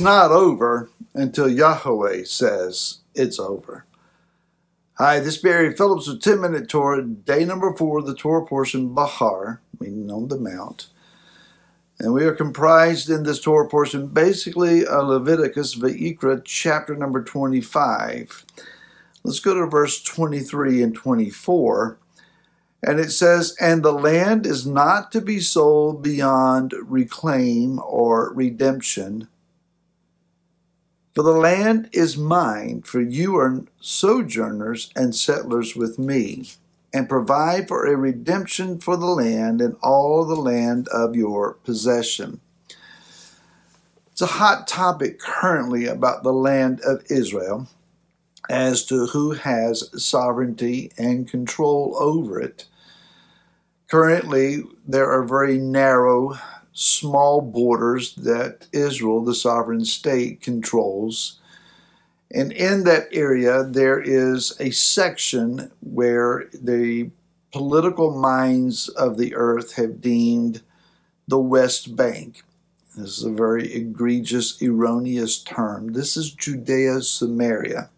not over until Yahweh says it's over. Hi, this is Barry Phillips with 10-Minute Torah, day number 4, the Torah portion, Bahar, meaning on the mount. And we are comprised in this Torah portion basically of Leviticus, Vayikra, chapter number 25. Let's go to verse 23 and 24. And it says, "And the land is not to be sold beyond reclaim or redemption. For the land is mine, for you are sojourners and settlers with me, and provide for a redemption for the land and all the land of your possession." It's a hot topic currently about the land of Israel as to who has sovereignty and control over it. Currently, there are very narrow, small borders that Israel, the sovereign state, controls. And in that area, there is a section where the political minds of the earth have deemed the West Bank. This is a very egregious, erroneous term. This is Judea, Samaria.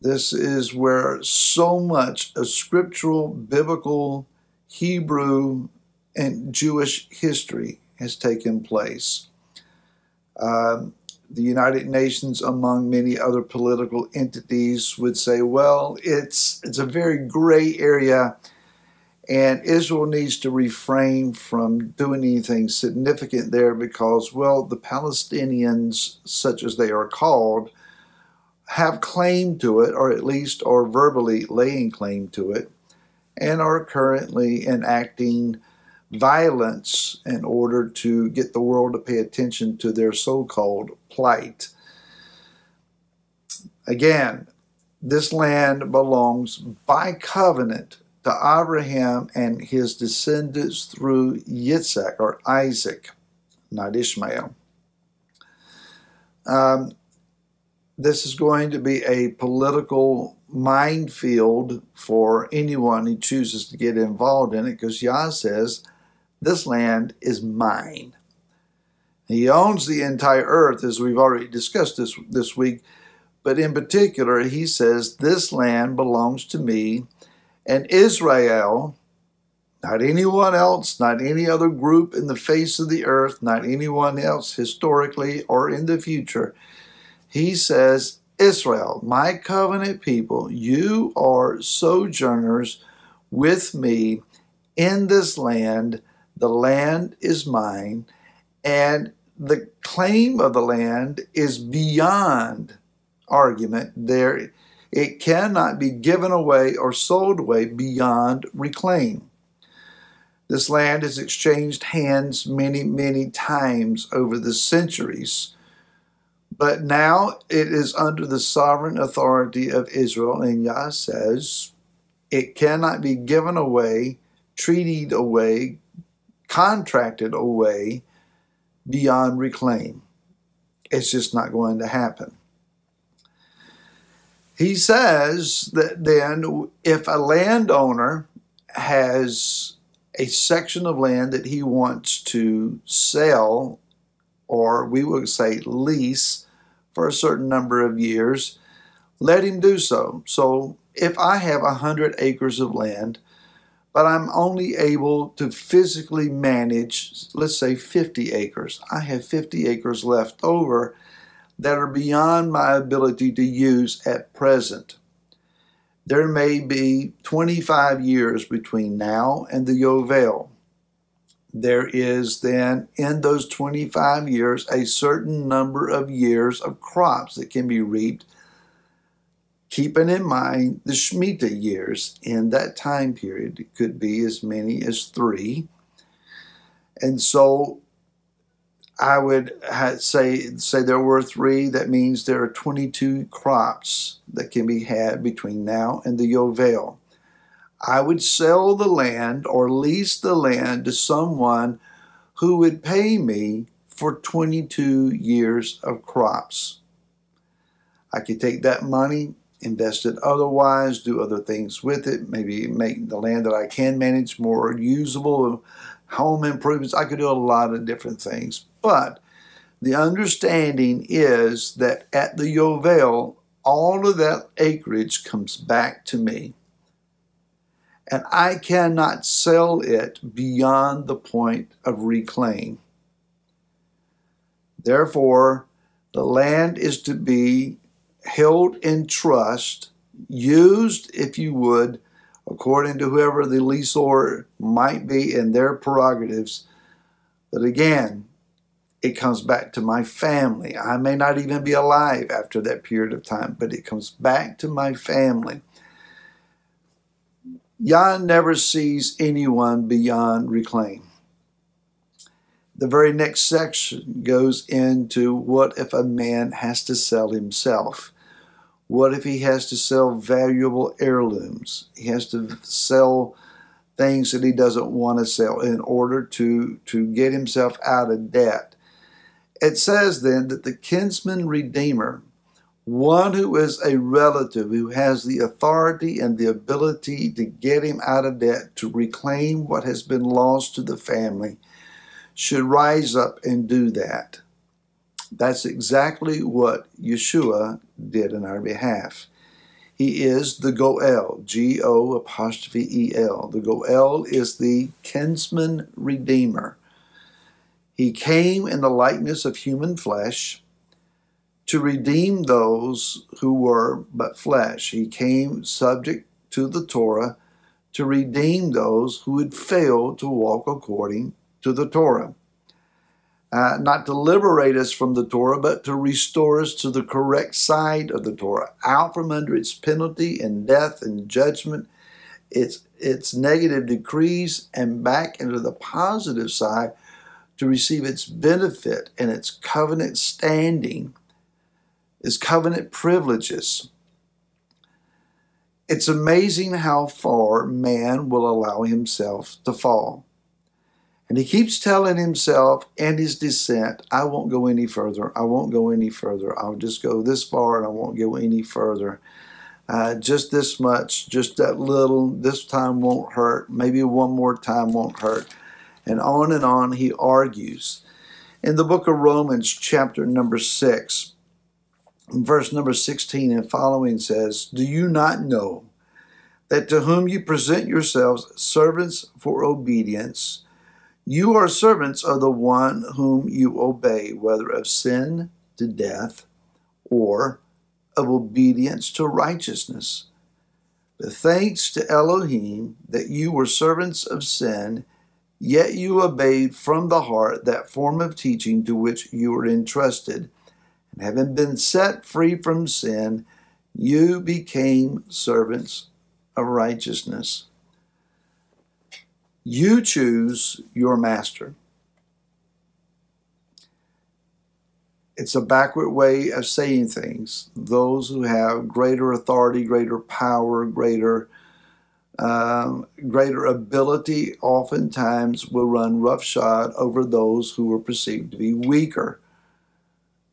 This is where so much of scriptural, biblical, Hebrew, and Jewish history has taken place. The United Nations, among many other political entities, would say, well, it's a very gray area, and Israel needs to refrain from doing anything significant there because, well, the Palestinians, such as they are called, have claim to it, or at least are verbally laying claim to it, and are currently enacting violence in order to get the world to pay attention to their so-called plight. Again, this land belongs by covenant to Abraham and his descendants through Yitzhak, or Isaac, not Ishmael. This is going to be a political minefield for anyone who chooses to get involved in it, because Yah says, this land is mine. He owns the entire earth, as we've already discussed this week, but in particular, he says, this land belongs to me, and Israel, not anyone else, not any other group in the face of the earth, not anyone else historically or in the future. He says, Israel, my covenant people, you are sojourners with me in this land. The land is mine, and the claim of the land is beyond argument. It cannot be given away or sold away beyond reclaim. This land has exchanged hands many, many times over the centuries. But now it is under the sovereign authority of Israel, and Yah says it cannot be given away, treated away, contracted away beyond reclaim. It's just not going to happen. He says that then if a landowner has a section of land that he wants to sell, or we would say lease, for a certain number of years, let him do so. So if I have 100 acres of land, but I'm only able to physically manage, let's say 50 acres. I have 50 acres left over that are beyond my ability to use at present. There may be 25 years between now and the Yovel. There is then, in those 25 years, a certain number of years of crops that can be reaped, keeping in mind the Shemitah years in that time period. It could be as many as 3. And so I would say there were 3. That means there are 22 crops that can be had between now and the Yovel. I would sell the land or lease the land to someone who would pay me for 22 years of crops. I could take that money, invest it otherwise, do other things with it, maybe make the land that I can manage more usable, home improvements. I could do a lot of different things. But The understanding is that at the Yovel, all of that acreage comes back to me. And I cannot sell it beyond the point of reclaim. Therefore, the land is to be held in trust, used, if you would, according to whoever the leaseor might be in their prerogatives. But again, it comes back to my family. I may not even be alive after that period of time, but it comes back to my family. Yah never sees anyone beyond reclaim. The very next section goes into what if a man has to sell himself? What if he has to sell valuable heirlooms? He has to sell things that he doesn't want to sell in order to get himself out of debt. It says then that the kinsman redeemer, one who is a relative, who has the authority and the ability to get him out of debt, to reclaim what has been lost to the family, should rise up and do that. That's exactly what Yeshua did in our behalf. He is the Goel, G-O''E-L. The Goel is the kinsman redeemer. He came in the likeness of human flesh to redeem those who were but flesh. He came subject to the Torah to redeem those who had failed to walk according to the Torah. Not to liberate us from the Torah, but to restore us to the correct side of the Torah, out from under its penalty and death and judgment, its negative decrees, and back into the positive side to receive its benefit and its covenant standing, its covenant privileges. It's amazing how far man will allow himself to fall. And he keeps telling himself and his descent, I won't go any further. I won't go any further. I'll just go this far and I won't go any further. Just this much, just that little, this time won't hurt. Maybe one more time won't hurt. And on he argues. In the book of Romans, chapter number 6, verse number 16 and following says, do you not know that to whom you present yourselves servants for obedience, you are servants of the one whom you obey, whether of sin to death or of obedience to righteousness. But thanks to Elohim that you were servants of sin, yet you obeyed from the heart that form of teaching to which you were entrusted. And having been set free from sin, you became servants of righteousness. You choose your master. It's a backward way of saying things. Those who have greater authority, greater power, greater ability, oftentimes will run roughshod over those who are perceived to be weaker.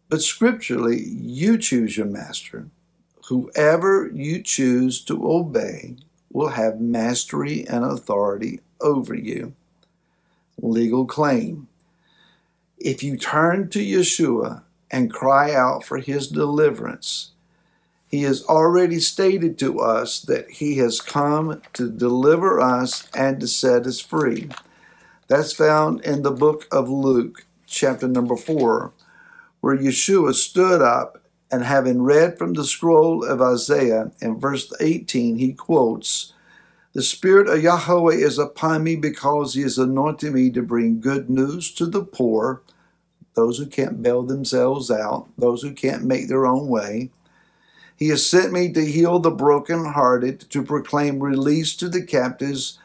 But scripturally, you choose your master. Whoever you choose to obey will have mastery and authority over you. Legal claim. If you turn to Yeshua and cry out for his deliverance, he has already stated to us that he has come to deliver us and to set us free. That's found in the book of Luke, chapter number 4, where Yeshua stood up and having read from the scroll of Isaiah in verse 18, he quotes, the Spirit of Yahweh is upon me because he has anointed me to bring good news to the poor, those who can't bail themselves out, those who can't make their own way. He has sent me to heal the brokenhearted, to proclaim release to the captives,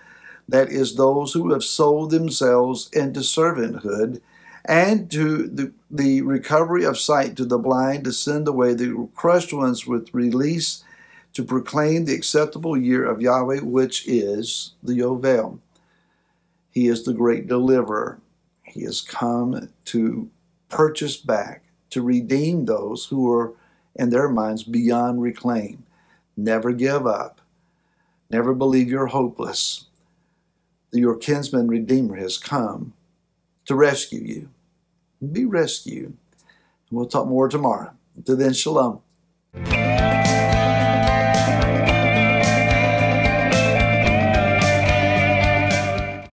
that is, those who have sold themselves into servanthood, and to the recovery of sight to the blind, to send away the crushed ones with release, to proclaim the acceptable year of Yahweh, which is the Yovel. He is the great deliverer. He has come to purchase back, to redeem those who are, in their minds, beyond reclaim. Never give up. Never believe you're hopeless. Your kinsman redeemer has come to rescue you. Be rescued. We'll talk more tomorrow. Until then, shalom.